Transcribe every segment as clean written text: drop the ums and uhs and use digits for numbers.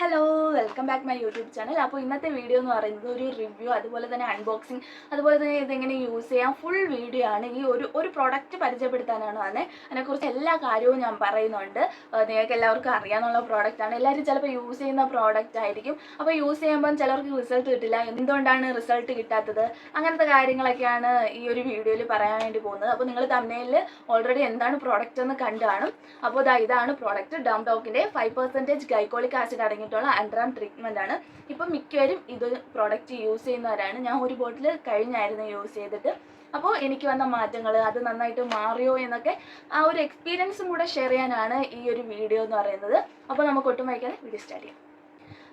Hello welcome back my YouTube channel. അപ്പോൾ ഇന്നത്തെ video എന്ന് പറയുന്നത് ഒരു റിവ്യൂ, അതുപോലെ തന്നെ അൺബോക്സിങ്, അതുപോലെ തന്നെ ഇതെങ്ങനെ യൂസ് ചെയ്യാം, ഫുൾ വീഡിയോ ആണ്. ഈ ഒരു പ്രോഡക്റ്റ് പരിചയപ്പെടുത്താനാണ് അതിനെക്കുറിച്ച് എല്ലാ കാര്യവും ഞാൻ പറയുന്നുണ്ട്. നിങ്ങൾക്ക് എല്ലാവർക്കും അറിയാവുന്ന പ്രോഡക്റ്റാണ്, എല്ലാവരും ചിലപ്പോൾ യൂസ് ചെയ്യുന്ന പ്രോഡക്റ്റ് ആയിരിക്കും. അപ്പോൾ യൂസ് ചെയ്യുമ്പം ചിലർക്ക് റിസൾട്ട് കിട്ടില്ല, എന്തുകൊണ്ടാണ് റിസൾട്ട് കിട്ടാത്തത്, അങ്ങനത്തെ കാര്യങ്ങളൊക്കെയാണ് ഈ ഒരു വീഡിയോയിൽ പറയാൻ വേണ്ടി പോകുന്നത്. അപ്പോൾ നിങ്ങൾ തമ്മിൽ ഓൾറെഡി എന്താണ് പ്രോഡക്റ്റ് എന്ന് കണ്ടു കാണും. അപ്പോൾ ഇതാണ് പ്രോഡക്റ്റ്. ഡംഡോക്കിൻ്റെ 5% ഗൈക്കോളിക് ആസിഡ് അടങ്ങിയിട്ടുള്ള അണ്ടർആം ട്രീറ്റ്മെന്റ് ആണ്. ഇപ്പം മിക്കവരും ഇത് പ്രോഡക്റ്റ് യൂസ് ചെയ്യുന്നവരാണ്. ഞാൻ ഒരു ബോട്ടിൽ കഴിഞ്ഞായിരുന്നു യൂസ് ചെയ്തിട്ട്. അപ്പോൾ എനിക്ക് വന്ന മാറ്റങ്ങൾ, അത് നന്നായിട്ട് മാറിയോ എന്നൊക്കെ ആ ഒരു എക്സ്പീരിയൻസും കൂടെ ഷെയർ ചെയ്യാനാണ് ഈ ഒരു വീഡിയോ എന്ന് പറയുന്നത്. അപ്പോൾ നമുക്ക് ഒട്ടും വൈകാതെ വീഡിയോ സ്റ്റാർട്ട് ചെയ്യാം.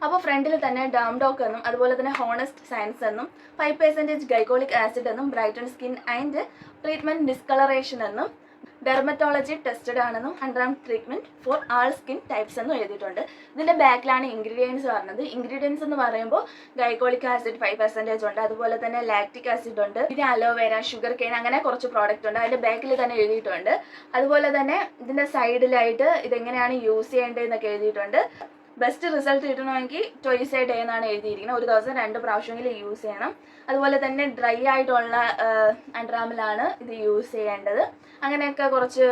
അപ്പോൾ ഫ്രണ്ടിൽ തന്നെ ഡംഡോക്ക് എന്നും അതുപോലെ തന്നെ ഹോണസ്റ്റ് സയൻസ് എന്നും 5% ഗൈക്കോളിക് ആസിഡ് എന്നും brighten skin and treatment discolouration എന്നും ഡെർമറ്റോളജി ടെസ്റ്റഡ് ആണെന്നും underarm treatment for all skin types എന്നും എഴുതിയിട്ടുണ്ട്. ഇതിന്റെ ബാക്കിലാണ് ഇൻഗ്രീഡിയൻസ് പറഞ്ഞത്. ഇൻഗ്രീഡിയൻസ് എന്ന് പറയുമ്പോൾ ഗൈക്കോളിക് ആസിഡ് 5% ഉണ്ട്, അതുപോലെ തന്നെ ലാക്റ്റിക് ആസിഡ് ഉണ്ട്, പിന്നെ അലോവേര, ഷുഗർ കെയിൻ, അങ്ങനെ കുറച്ച് പ്രോഡക്റ്റ് ഉണ്ട്. അതിന്റെ ബാക്കിൽ തന്നെ എഴുതിയിട്ടുണ്ട്. അതുപോലെ തന്നെ ഇതിന്റെ സൈഡിലായിട്ട് ഇതെങ്ങനെയാണ് യൂസ് ചെയ്യേണ്ടതെന്നൊക്കെ എഴുതിയിട്ടുണ്ട്. ബെസ്റ്റ് റിസൾട്ട് കിട്ടണമെങ്കിൽ ട്വൈസ് എ ഡേ എന്നാണ് എഴുതിയിരിക്കുന്നത്. ഒരു ദിവസം 2 പ്രാവശ്യമെങ്കിലും യൂസ് ചെയ്യണം. അതുപോലെ തന്നെ ഡ്രൈ ആയിട്ടുള്ള അണ്ടർആമിലാണ് ഇത് യൂസ് ചെയ്യേണ്ടത്. അങ്ങനെയൊക്കെ കുറച്ച്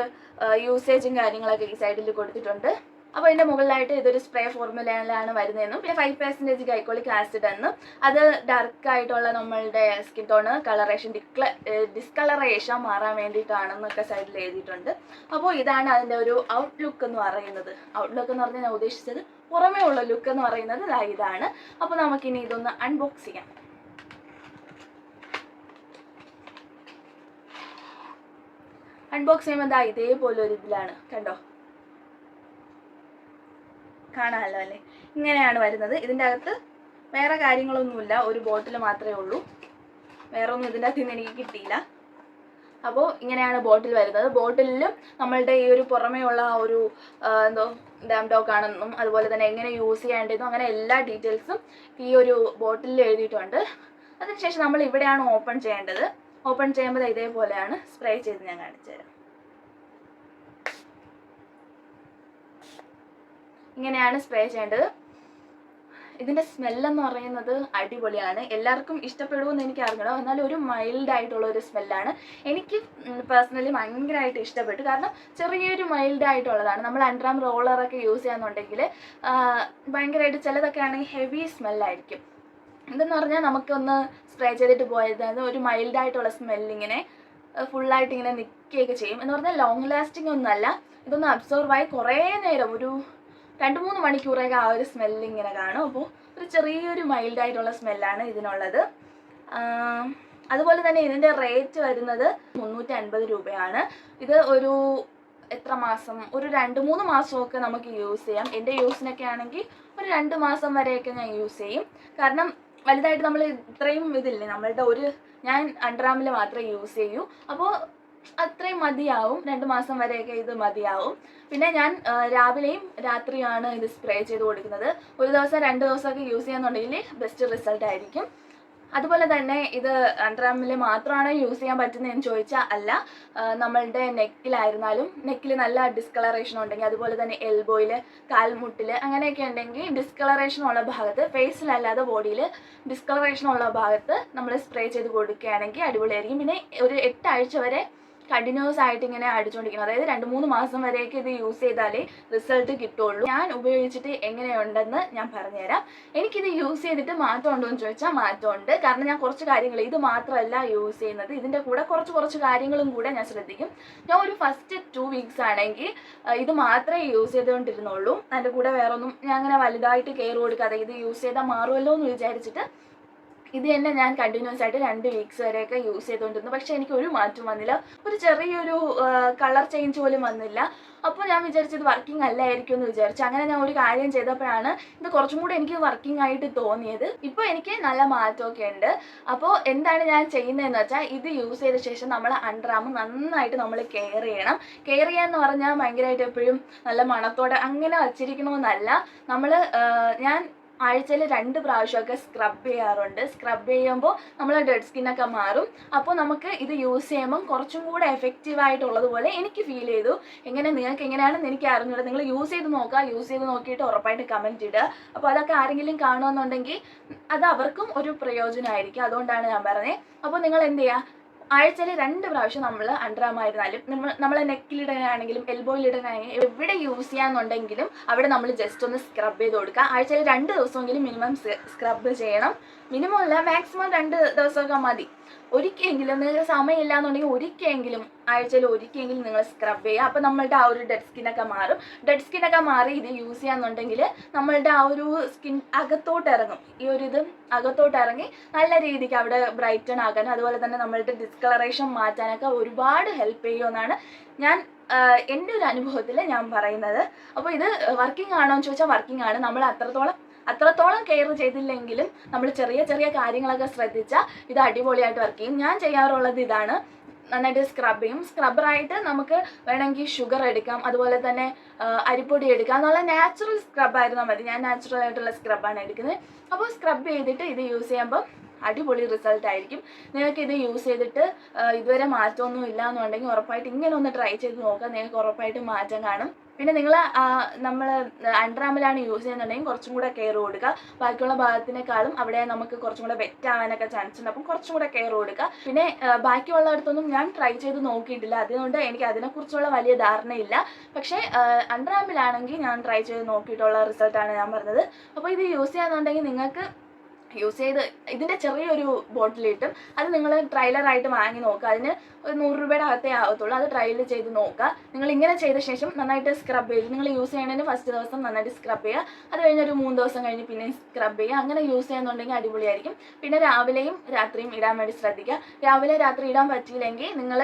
യൂസേജും കാര്യങ്ങളൊക്കെ ഈ സൈഡിൽ കൊടുത്തിട്ടുണ്ട്. അപ്പോൾ ഇതിൻ്റെ മുകളിലായിട്ട് ഇതൊരു സ്പ്രേ ഫോർമുലയിലാണ് വരുന്നതെന്നും പിന്നെ 5% ഗൈക്കോളിക് ആസിഡ് എന്നും അത് ഡാർക്ക് ആയിട്ടുള്ള നമ്മളുടെ സ്കിൻ ടോണ് കളറേഷൻ ഡിസ്കളറേഷൻ മാറാൻ വേണ്ടിയിട്ടാണെന്നൊക്കെ സൈഡിൽ എഴുതിയിട്ടുണ്ട്. അപ്പോൾ ഇതാണ് അതിൻ്റെ ഒരു ഔട്ട്ലുക്ക് എന്ന് പറയുന്നത്. ഔട്ട്ലുക്ക് എന്ന് പറഞ്ഞാൽ ഞാൻ ഉദ്ദേശിച്ചത് പുറമേ ഉള്ള ലുക്ക് എന്ന് പറയുന്നത് ഇതാണ്. അപ്പോൾ നമുക്കിനി ഇതൊന്ന് അൺബോക്സ് ചെയ്യാം. അൺബോക്സ് ചെയ്യുമ്പോൾ ഇതേപോലെ ഒരു ഇതിലാണ്, കണ്ടോ, കാണാമല്ലോ അല്ലേ? ഇങ്ങനെയാണ് വരുന്നത്. ഇതിൻ്റെ അകത്ത് വേറെ കാര്യങ്ങളൊന്നുമില്ല, ഒരു ബോട്ടിൽ മാത്രമേ ഉള്ളൂ. വേറെ ഒന്നും ഇതിൻ്റെ അകത്ത് നിന്ന് എനിക്ക് കിട്ടിയില്ല. അപ്പോൾ ഇങ്ങനെയാണ് ബോട്ടിൽ വരുന്നത്. ബോട്ടിലും നമ്മളുടെ ഈ ഒരു പുറമേ ഉള്ള ഒരു ഡംഡോക്ക് ആണെന്നും അതുപോലെ തന്നെ എങ്ങനെ യൂസ് ചെയ്യേണ്ടതെന്നും അങ്ങനെ എല്ലാ ഡീറ്റെയിൽസും ഈ ഒരു ബോട്ടിലിൽ എഴുതിയിട്ടുണ്ട്. അതിനുശേഷം നമ്മൾ ഇവിടെയാണ് ഓപ്പൺ ചെയ്യേണ്ടത്. ഓപ്പൺ ചെയ്യുമ്പോൾ ഇതേപോലെയാണ് സ്പ്രേ ചെയ്ത് ഞാൻ കാണിച്ചു തരാം. ഇങ്ങനെയാണ് സ്പ്രേ ചെയ്യേണ്ടത്. ഇതിൻ്റെ സ്മെല്ലെന്ന് പറയുന്നത് അടിപൊളിയാണ്. എല്ലാവർക്കും ഇഷ്ടപ്പെടുമെന്ന് എനിക്ക് അറിഞ്ഞോ, എന്നാൽ ഒരു മൈൽഡ് ആയിട്ടുള്ള ഒരു സ്മെല്ലാണ്. എനിക്ക് പേഴ്സണലി ഭയങ്കരമായിട്ട് ഇഷ്ടപ്പെട്ടു. കാരണം ചെറിയൊരു മൈൽഡ് ആയിട്ടുള്ളതാണ്. നമ്മൾ അണ്ടർആം റോളറൊക്കെ യൂസ് ചെയ്യാന്നുണ്ടെങ്കിൽ ഭയങ്കരമായിട്ട് ചിലതൊക്കെ ആണെങ്കിൽ ഹെവി സ്മെല്ലായിരിക്കും. ഇതെന്ന് പറഞ്ഞാൽ നമുക്കൊന്ന് സ്പ്രേ ചെയ്തിട്ട് പോയത് ഒരു മൈൽഡ് ആയിട്ടുള്ള സ്മെല്ലിങ്ങനെ ഫുള്ളായിട്ട് ഇങ്ങനെ നിൽക്കുകയൊക്കെ ചെയ്യും. എന്ന് പറഞ്ഞാൽ ലോങ് ലാസ്റ്റിംഗ് ഒന്നുമല്ല. ഇതൊന്ന് അബ്സോർവായി കുറേ നേരം, ഒരു 2-3 മണിക്കൂറൊക്കെ ആ ഒരു സ്മെല്ല് ഇങ്ങനെ കാണും. അപ്പോൾ ഒരു ചെറിയൊരു മൈൽഡ് ആയിട്ടുള്ള സ്മെല്ലാണ് ഇതിനുള്ളത്. അതുപോലെ തന്നെ ഇതിൻ്റെ റേറ്റ് വരുന്നത് 350 രൂപയാണ്. ഇത് ഒരു എത്ര മാസം, ഒരു 2-3 മാസമൊക്കെ നമുക്ക് യൂസ് ചെയ്യാം. എൻ്റെ യൂസിനൊക്കെ ആണെങ്കിൽ ഒരു 2 മാസം വരെയൊക്കെ ഞാൻ യൂസ് ചെയ്യും. കാരണം വലുതായിട്ട് നമ്മൾ ഇത്രയും ഇതില്ലേ, നമ്മളുടെ ഞാൻ അണ്ടർആമിൽ മാത്രമേ യൂസ് ചെയ്യൂ. അപ്പോൾ അത്രയും മതിയാവും, 2 മാസം വരെയൊക്കെ ഇത് മതിയാവും. പിന്നെ ഞാൻ രാവിലെയും രാത്രിയാണ് ഇത് സ്പ്രേ ചെയ്ത് കൊടുക്കുന്നത്. ഒരു ദിവസം 2 ദിവസമൊക്കെ യൂസ് ചെയ്യാന്നുണ്ടെങ്കിൽ ബെസ്റ്റ് റിസൾട്ട് ആയിരിക്കും. അതുപോലെ തന്നെ ഇത് അണ്ടർആമിൽ മാത്രമാണ് യൂസ് ചെയ്യാൻ പറ്റുന്നതെന്ന് ചോദിച്ചാൽ അല്ല. നമ്മളുടെ നെക്കിലായിരുന്നാലും, നെക്കിൽ നല്ല ഡിസ്കളറേഷൻ ഉണ്ടെങ്കിൽ, അതുപോലെ തന്നെ എൽബോയിൽ, കാൽമുട്ടിൽ അങ്ങനെയൊക്കെ ഉണ്ടെങ്കിൽ ഡിസ്കളറേഷൻ ഉള്ള ഭാഗത്ത്, ഫേസിലല്ലാതെ ബോഡിയിൽ ഡിസ്കളറേഷൻ ഉള്ള ഭാഗത്ത് നമ്മൾ സ്പ്രേ ചെയ്ത് കൊടുക്കുകയാണെങ്കിൽ അടിപൊളിയായിരിക്കും. പിന്നെ ഒരു 8 ആഴ്ച വരെ കണ്ടിന്യൂസ് ആയിട്ട് ഇങ്ങനെ അടിച്ചുകൊണ്ടിരിക്കണം. അതായത് 2-3 മാസം വരെയൊക്കെ ഇത് യൂസ് ചെയ്താലേ റിസൾട്ട് കിട്ടുള്ളൂ. ഞാൻ ഉപയോഗിച്ചിട്ട് എങ്ങനെയുണ്ടെന്ന് ഞാൻ പറഞ്ഞുതരാം. എനിക്കിത് യൂസ് ചെയ്തിട്ട് മാറ്റമുണ്ടോ എന്ന് ചോദിച്ചാൽ മാറ്റമുണ്ട്. കാരണം ഞാൻ കുറച്ച് കാര്യങ്ങൾ, ഇത് മാത്രമല്ല യൂസ് ചെയ്യുന്നത്, ഇതിൻ്റെ കൂടെ കുറച്ച് കാര്യങ്ങളും കൂടെ ഞാൻ ശ്രദ്ധിക്കും. ഞാൻ ഒരു ഫസ്റ്റ് 2 വീക്സ് ആണെങ്കിൽ ഇത് മാത്രമേ യൂസ് ചെയ്തുകൊണ്ടിരുന്നുള്ളൂ. അതിൻ്റെ കൂടെ വേറൊന്നും ഞാൻ അങ്ങനെ വലുതായിട്ട് കെയർ കൊടുക്കാതെ ഇത് യൂസ് ചെയ്താൽ മാറുമല്ലോ എന്ന് വിചാരിച്ചിട്ട് ഇത് തന്നെ ഞാൻ കണ്ടിന്യൂസ് ആയിട്ട് 2 വീക്സ് വരെയൊക്കെ യൂസ് ചെയ്തുകൊണ്ടിരുന്നു. പക്ഷേ എനിക്ക് ഒരു മാറ്റം വന്നില്ല, ഒരു ചെറിയൊരു കളർ ചേഞ്ച് പോലും വന്നില്ല. അപ്പോൾ ഞാൻ വിചാരിച്ചത് വർക്കിംഗ് അല്ലായിരിക്കും എന്ന് വിചാരിച്ചു. അങ്ങനെ ഞാൻ ഒരു കാര്യം ചെയ്തപ്പോഴാണ് ഇത് കുറച്ചും കൂടെ എനിക്ക് വർക്കിംഗ് ആയിട്ട് തോന്നിയത്. ഇപ്പോൾ എനിക്ക് നല്ല മാറ്റമൊക്കെ ഉണ്ട്. അപ്പോൾ എന്താണ് ഞാൻ ചെയ്യുന്നതെന്ന് വെച്ചാൽ, ഇത് യൂസ് ചെയ്ത ശേഷം നമ്മൾ അണ്ടർആം നന്നായിട്ട് നമ്മൾ കെയർ ചെയ്യണം. കെയർ ചെയ്യാന്ന് പറഞ്ഞാൽ ഭയങ്കരമായിട്ട് എപ്പോഴും നല്ല മണത്തോടെ അങ്ങനെ വച്ചിരിക്കണമെന്നല്ല. ഞാൻ ആഴ്ചയിൽ 2 പ്രാവശ്യമൊക്കെ സ്ക്രബ് ചെയ്യാറുണ്ട്. സ്ക്രബ് ചെയ്യുമ്പോൾ നമ്മൾ ഡെഡ് സ്കിന്നൊക്കെ മാറും. അപ്പോൾ നമുക്ക് ഇത് യൂസ് ചെയ്യുമ്പം കുറച്ചും കൂടെ എഫക്റ്റീവായിട്ടുള്ളതുപോലെ എനിക്ക് ഫീൽ ചെയ്തു. നിങ്ങൾക്ക് എങ്ങനെയാണെന്ന് എനിക്ക് അറിഞ്ഞൂടാ. നിങ്ങൾ യൂസ് ചെയ്ത് നോക്കുക. യൂസ് ചെയ്ത് നോക്കിയിട്ട് ഉറപ്പായിട്ട് കമൻറ്റ് ഇടുക. അപ്പോൾ അതൊക്കെ ആരെങ്കിലും കാണുമെന്നുണ്ടെങ്കിൽ അത് അവർക്കും ഒരു പ്രയോജനമായിരിക്കും. അതുകൊണ്ടാണ് ഞാൻ പറഞ്ഞത്. അപ്പോൾ നിങ്ങൾ എന്ത് ചെയ്യുക, ആഴ്ചയിൽ 2 പ്രാവശ്യം നമ്മൾ അണ്ടർ ആം ആയിരുന്നാലും നമ്മൾ നെക്കിലിടാനാണെങ്കിലും എൽബോയിലിടാനാണെങ്കിലും എവിടെ യൂസ് ചെയ്യാന്നുണ്ടെങ്കിലും അവിടെ നമ്മൾ ജസ്റ്റ് ഒന്ന് സ്ക്രബ് ചെയ്ത് കൊടുക്കുക. ആഴ്ചയിൽ 2 ദിവസമെങ്കിലും മിനിമം സ്ക്രബ് ചെയ്യണം. മിനിമം അല്ല, മാക്സിമം 2 ദിവസമൊക്കെ മതി. ഒരിക്കലെങ്കിലും നിങ്ങൾക്ക് സമയമില്ല എന്നുണ്ടെങ്കിൽ ഒരിക്കലെങ്കിലും ആഴ്ചയിൽ ഒരിക്കലെങ്കിലും നിങ്ങൾ സ്ക്രബ് ചെയ്യുക. അപ്പോൾ നമ്മളുടെ ആ ഒരു ഡെഡ് സ്കിന്നൊക്കെ മാറും. ഡെഡ് സ്കിന്നൊക്കെ മാറി ഇത് യൂസ് ചെയ്യാന്നുണ്ടെങ്കിൽ നമ്മളുടെ ആ ഒരു സ്കിൻ അകത്തോട്ട് ഇറങ്ങും. ഈ ഒരു ഇത് അകത്തോട്ട് ഇറങ്ങി നല്ല രീതിക്ക് അവിടെ ബ്രൈറ്റൺ ആക്കാനും അതുപോലെ തന്നെ നമ്മളുടെ ഡിസ്കളറേഷൻ മാറ്റാനൊക്കെ ഒരുപാട് ഹെൽപ്പ് ചെയ്യുമെന്നാണ് ഞാൻ എൻ്റെ ഒരു അനുഭവത്തിൽ ഞാൻ പറയുന്നത്. അപ്പോൾ ഇത് വർക്കിംഗ് ആണോ എന്ന് ചോദിച്ചാൽ വർക്കിംഗ് ആണ്. നമ്മൾ അത്രത്തോളം കെയർ ചെയ്തില്ലെങ്കിലും നമ്മൾ ചെറിയ ചെറിയ കാര്യങ്ങളൊക്കെ ശ്രദ്ധിച്ചാൽ ഇത് അടിപൊളിയായിട്ട് വർക്ക് ചെയ്യും. ഞാൻ ചെയ്യാറുള്ളത് ഇതാണ്, നന്നായിട്ട് സ്ക്രബ് ചെയ്യും. സ്ക്രബ്ബറായിട്ട് നമുക്ക് വേണമെങ്കിൽ ഷുഗർ എടുക്കാം, അതുപോലെ തന്നെ അരിപ്പൊടി എടുക്കാം. എന്നുള്ള നാച്ചുറൽ സ്ക്രബായിരുന്നാൽ മതി. ഞാൻ നാച്ചുറൽ ആയിട്ടുള്ള സ്ക്രബാണ് എടുക്കുന്നത്. അപ്പോൾ സ്ക്രബ് ചെയ്തിട്ട് ഇത് യൂസ് ചെയ്യുമ്പോൾ അടിപൊളി റിസൾട്ട് ആയിരിക്കും. നിങ്ങൾക്ക് ഇത് യൂസ് ചെയ്തിട്ട് ഇതുവരെ മാറ്റമൊന്നും ഇല്ല എന്നുണ്ടെങ്കിൽ ഉറപ്പായിട്ട് ഇങ്ങനെ ഒന്ന് ട്രൈ ചെയ്ത് നോക്കുക. നിങ്ങൾക്ക് ഉറപ്പായിട്ട് മാറ്റം കാണും. പിന്നെ നിങ്ങൾ നമ്മൾ അണ്ടർ ആമിലാണ് യൂസ് ചെയ്യുന്നുണ്ടെങ്കിൽ കുറച്ചും കൂടെ കെയർ കൊടുക്കുക. ബാക്കിയുള്ള ഭാഗത്തിനേക്കാളും അവിടെ നമുക്ക് കുറച്ചും കൂടെ വെറ്റ് ആവാനൊക്കെ ചാൻസ് ഉണ്ട്. അപ്പം കുറച്ചും കൂടെ കെയർ കൊടുക്കുക. പിന്നെ ബാക്കിയുള്ളിടത്തൊന്നും ഞാൻ ട്രൈ ചെയ്ത് നോക്കിയിട്ടില്ല, അതുകൊണ്ട് എനിക്ക് അതിനെക്കുറിച്ചുള്ള വലിയ ധാരണയില്ല. പക്ഷേ അണ്ടർ ആമിലാണെങ്കിൽ ഞാൻ ട്രൈ ചെയ്ത് നോക്കിയിട്ടുള്ള റിസൾട്ടാണ് ഞാൻ പറഞ്ഞത്. അപ്പോൾ ഇത് യൂസ് ചെയ്യാന്നുണ്ടെങ്കിൽ നിങ്ങൾക്ക് യൂസ് ചെയ്ത് ഇതിൻ്റെ ചെറിയൊരു ബോട്ടിൽ കിട്ടും. അത് നിങ്ങൾ ട്രയലറായിട്ട് വാങ്ങി നോക്കുക. അതിന് ഒരു 100 രൂപയുടെ അകത്തേ ആകത്തുള്ളൂ. അത് ട്രയൽ ചെയ്ത് നോക്കുക. നിങ്ങൾ ഇങ്ങനെ ചെയ്ത ശേഷം നന്നായിട്ട് സ്ക്രബ് ചെയ്ത്, നിങ്ങൾ യൂസ് ചെയ്യണതിന് ഫസ്റ്റ് ദിവസം നന്നായിട്ട് സ്ക്രബ് ചെയ്യുക. അത് കഴിഞ്ഞൊരു 3 ദിവസം കഴിഞ്ഞ് പിന്നെ സ്ക്രബ് ചെയ്യുക. അങ്ങനെ യൂസ് ചെയ്യുന്നുണ്ടെങ്കിൽ അടിപൊളിയായിരിക്കും. പിന്നെ രാവിലെയും രാത്രിയും ഇടാൻ വേണ്ടി ശ്രദ്ധിക്കുക. രാവിലെ രാത്രി ഇടാൻ പറ്റിയില്ലെങ്കിൽ നിങ്ങൾ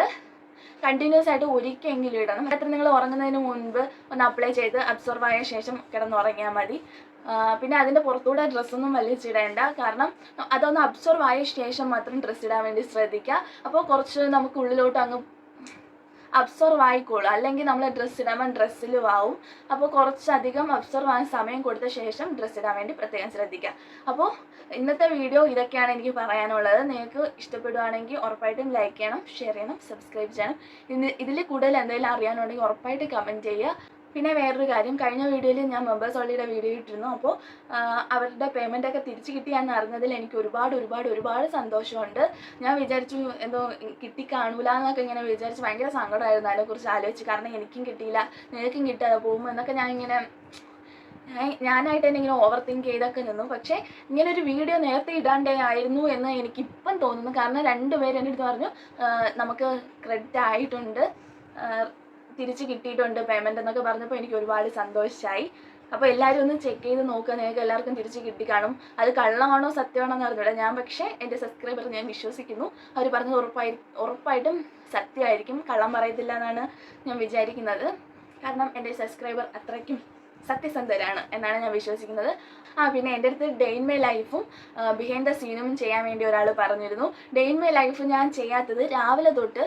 കണ്ടിന്യൂസ് ആയിട്ട് ഒരിക്കലെങ്കിലും ഇടണം. രാത്രി നിങ്ങൾ ഉറങ്ങുന്നതിന് മുൻപ് ഒന്ന് അപ്ലൈ ചെയ്ത് അബ്സോർവ് ആയ ശേഷം കിടന്നുറങ്ങിയാൽ മതി. പിന്നെ അതിൻ്റെ പുറത്തൂടെ ഡ്രസ്സൊന്നും വലിച്ചിടേണ്ട, കാരണം അതൊന്ന് അബ്സോർവ് ആയ ശേഷം മാത്രം ഡ്രസ്സ് ഇടാൻ വേണ്ടി ശ്രദ്ധിക്കുക. അപ്പോൾ കുറച്ച് നമുക്ക് ഉള്ളിലോട്ട് അങ്ങ് അബ്സോർവ് ആയിക്കോളും. അല്ലെങ്കിൽ നമ്മൾ ഡ്രസ്സ് ഇടുമ്പോൾ ഡ്രസ്സിലും ആവും. അപ്പോൾ കുറച്ചധികം അബ്സോർവ് ആകാൻ സമയം കൊടുത്ത ശേഷം ഡ്രസ്സ് ഇടാൻ വേണ്ടി പ്രത്യേകം ശ്രദ്ധിക്കുക. അപ്പോൾ ഇന്നത്തെ വീഡിയോ ഇതൊക്കെയാണ് എനിക്ക് പറയാനുള്ളത്. നിങ്ങൾക്ക് ഇഷ്ടപ്പെടുവാണെങ്കിൽ ഉറപ്പായിട്ടും ലൈക്ക് ചെയ്യണം, ഷെയർ ചെയ്യണം, സബ്സ്ക്രൈബ് ചെയ്യണം. ഇതിൽ കൂടുതൽ എന്തെങ്കിലും അറിയാനുണ്ടെങ്കിൽ ഉറപ്പായിട്ട് കമൻറ്റ് ചെയ്യുക. പിന്നെ വേറൊരു കാര്യം, കഴിഞ്ഞ വീഡിയോയിൽ ഞാൻ മെമ്പേഴ്സ് ഓൺലിയുടെ വീഡിയോ ഇട്ടിരുന്നു. അപ്പോൾ അവരുടെ പേയ്മെൻറ്റൊക്കെ തിരിച്ച് കിട്ടിയാന്ന് അറിഞ്ഞതിൽ എനിക്ക് ഒരുപാട് സന്തോഷമുണ്ട്. ഞാൻ വിചാരിച്ചു എന്തോ കിട്ടിക്കാണൂല എന്നൊക്കെ ഇങ്ങനെ വിചാരിച്ച് ഭയങ്കര സങ്കടമായിരുന്നു അതിനെക്കുറിച്ച് ആലോചിച്ച്. കാരണം എനിക്കും കിട്ടിയില്ല, നിങ്ങൾക്കും കിട്ടാതെ പോകുമ്പോൾ എന്നൊക്കെ ഞാനായിട്ട് തന്നെ ഇങ്ങനെ ഓവർ തിങ്ക് ചെയ്തൊക്കെ നിന്നു. പക്ഷേ ഇങ്ങനൊരു വീഡിയോ നേരത്തെ ഇടാണ്ടേ ആയിരുന്നു എന്ന് എനിക്കിപ്പം തോന്നുന്നു. കാരണം 2 പേര് എൻ്റെ അടുത്ത് പറഞ്ഞു നമുക്ക് ക്രെഡിറ്റ് ആയിട്ടുണ്ട്, തിരിച്ച് കിട്ടിയിട്ടുണ്ട് പേയ്മെൻറ്റ് എന്നൊക്കെ പറഞ്ഞപ്പോൾ എനിക്ക് ഒരുപാട് സന്തോഷമായി. അപ്പോൾ എല്ലാവരും ഒന്ന് ചെക്ക് ചെയ്ത് നോക്കുക. നിങ്ങൾക്ക് എല്ലാവർക്കും തിരിച്ച് കിട്ടിക്കാണും. അത് കള്ളമാണോ സത്യമാണോ എന്ന് അറിഞ്ഞൂടാ. ഞാൻ പക്ഷേ എൻ്റെ സബ്സ്ക്രൈബർ ഞാൻ വിശ്വസിക്കുന്നു. അവർ പറഞ്ഞത് ഉറപ്പായിട്ടും സത്യമായിരിക്കും, കള്ളം പറയത്തില്ല എന്നാണ് ഞാൻ വിചാരിക്കുന്നത്. കാരണം എൻ്റെ സബ്സ്ക്രൈബർ അത്രയ്ക്കും സത്യസന്ധരാണ് എന്നാണ് ഞാൻ വിശ്വസിക്കുന്നത്. പിന്നെ എൻ്റെ അടുത്ത് ഡേ ഇൻ മൈ ലൈഫും ബിഹൈൻഡ് ദ സീനും ചെയ്യാൻ വേണ്ടി ഒരാൾ പറഞ്ഞിരുന്നു. ഡേ ഇൻ മൈ ലൈഫ് ഞാൻ ചെയ്യാത്തത് രാവിലെ തൊട്ട്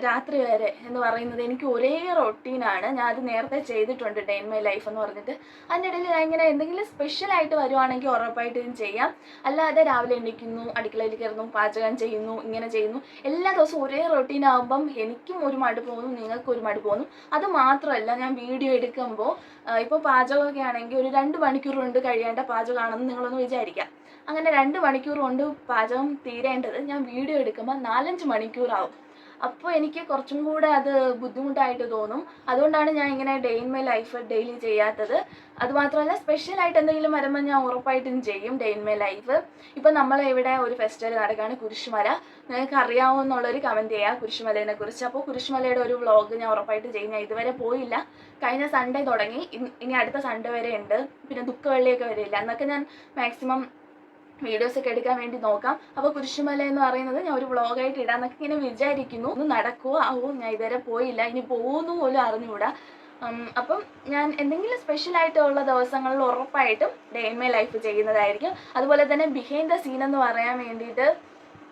രാത്രി വരെ എന്ന് പറയുന്നത് എനിക്ക് ഒരേ റൊട്ടീനാണ്. ഞാൻ അത് നേരത്തെ ചെയ്തിട്ടുണ്ട്, ഡേ ഇൻ മൈ ലൈഫ് എന്ന് പറഞ്ഞിട്ട്. അതിൻ്റെ ഇടയിൽ ഞാൻ ഇങ്ങനെ എന്തെങ്കിലും സ്പെഷ്യലായിട്ട് വരുവാണെങ്കിൽ ഉറപ്പായിട്ടും ചെയ്യാം. അല്ലാതെ രാവിലെ എണീക്കുന്നു, അടുക്കളയിൽ കയറുന്നു, പാചകം ചെയ്യുന്നു, ഇങ്ങനെ ചെയ്യുന്നു എല്ലാ ദിവസവും ഒരേ റൊട്ടീൻ ആകുമ്പം എനിക്കും ഒരു മടുപ്പ് തോന്നും, നിങ്ങൾക്കും ഒരു മടുപ്പ് തോന്നും. അത് മാത്രമല്ല, ഞാൻ വീഡിയോ എടുക്കുമ്പോൾ ഇപ്പോൾ പാചകമൊക്കെ ആണെങ്കിൽ ഒരു 2 മണിക്കൂർ കൊണ്ട് കഴിയേണ്ട പാചകമാണെന്ന് നിങ്ങളൊന്ന് വിചാരിക്കാം. അങ്ങനെ 2 മണിക്കൂർ കൊണ്ട് പാചകം തീരേണ്ടത് ഞാൻ വീഡിയോ എടുക്കുമ്പോൾ 4-5 മണിക്കൂറാവും. അപ്പോൾ എനിക്ക് കുറച്ചും കൂടെ അത് ബുദ്ധിമുട്ടായിട്ട് തോന്നും. അതുകൊണ്ടാണ് ഞാൻ ഇങ്ങനെ day in my life daily ചെയ്യാത്തത്. അതുമാത്രമല്ല, സ്പെഷ്യലായിട്ട് എന്തെങ്കിലും വരുമ്പോൾ ഞാൻ ഉറപ്പായിട്ടും ചെയ്യും ഡേ ഇൻ മൈ ലൈഫ്. ഇപ്പം ഇവിടെ ഒരു ഫെസ്റ്റിവൽ നടക്കുകയാണ്, കുരിശുമല. നിങ്ങൾക്ക് അറിയാവുന്നുള്ളൊരു കമൻറ്റ് ചെയ്യുക കുരിശുമലേനെ കുറിച്ച്. അപ്പോൾ കുരിശുമലയുടെ ഒരു വ്ളോഗ് ഞാൻ ഉറപ്പായിട്ട് ചെയ്യും. ഞാൻ ഇതുവരെ പോയില്ല, കഴിഞ്ഞ സൺഡേ തുടങ്ങി, ഇനി അടുത്ത സൺഡേ വരെ ഉണ്ട്. പിന്നെ ദുഃഖവെള്ളിയൊക്കെ വരില്ല, എന്നൊക്കെ ഞാൻ മാക്സിമം വീഡിയോസൊക്കെ എടുക്കാൻ വേണ്ടി നോക്കാം. അപ്പോൾ കുരിശുമല എന്ന് പറയുന്നത് ഞാൻ ഒരു വ്ളോഗായിട്ട് ഇടാന്നൊക്കെ ഇങ്ങനെ വിചാരിക്കുന്നു. ഒന്ന് നടക്കുമോ ആവോ, ഞാൻ ഇതുവരെ പോയില്ല, ഇനി പോകുന്നു പോലും അറിഞ്ഞുകൂടാ. അപ്പം ഞാൻ എന്തെങ്കിലും സ്പെഷ്യലായിട്ടുള്ള ദിവസങ്ങളിൽ ഉറപ്പായിട്ടും ഡേ ഇൻ മൈ ലൈഫ് ചെയ്യുന്നതായിരിക്കും. അതുപോലെ തന്നെ ബിഹൈൻഡ് ദ സീൻ എന്ന് പറയാൻ വേണ്ടിയിട്ട്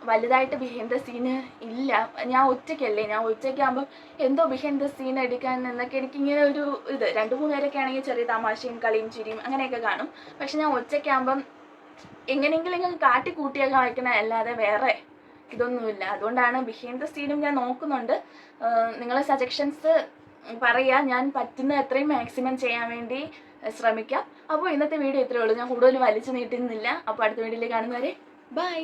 വലുതായിട്ട് ബിഹൈൻഡ് ദ സീന് ഇല്ല. ഞാൻ ഒറ്റയ്ക്കാകുമ്പം എന്തോ ബിഹൈൻഡ് ദ സീൻ എടുക്കാൻ എന്നൊക്കെ എനിക്കിങ്ങനെ ഒരു ഇത് 2-3 പേരൊക്കെ ആണെങ്കിൽ ചെറിയ തമാശയും കളിയും ചിരിയും അങ്ങനെയൊക്കെ കാണും. പക്ഷെ ഞാൻ ഒറ്റയ്ക്കാകുമ്പം എങ്ങനെയെങ്കിലും ഇങ്ങനെ കാട്ടിക്കൂട്ടിയൊക്കെ വായിക്കണ അല്ലാതെ വേറെ ഇതൊന്നുമില്ല. അതുകൊണ്ടാണ് ബിഹൈൻഡ് ദ സീനും ഞാൻ നോക്കുന്നുണ്ട്. നിങ്ങളെ സജഷൻസ് പറയുക, ഞാൻ പറ്റുന്ന എത്രയും മാക്സിമം ചെയ്യാൻ വേണ്ടി ശ്രമിക്കാം. അപ്പോൾ ഇന്നത്തെ വീഡിയോ ഇത്രയേ ഉള്ളൂ. ഞാൻ കൂടുതൽ വലിച്ചു നീട്ടുന്നില്ല. അപ്പോൾ അടുത്ത വീഡിയോയിൽ കാണുന്നവരെ ബൈ.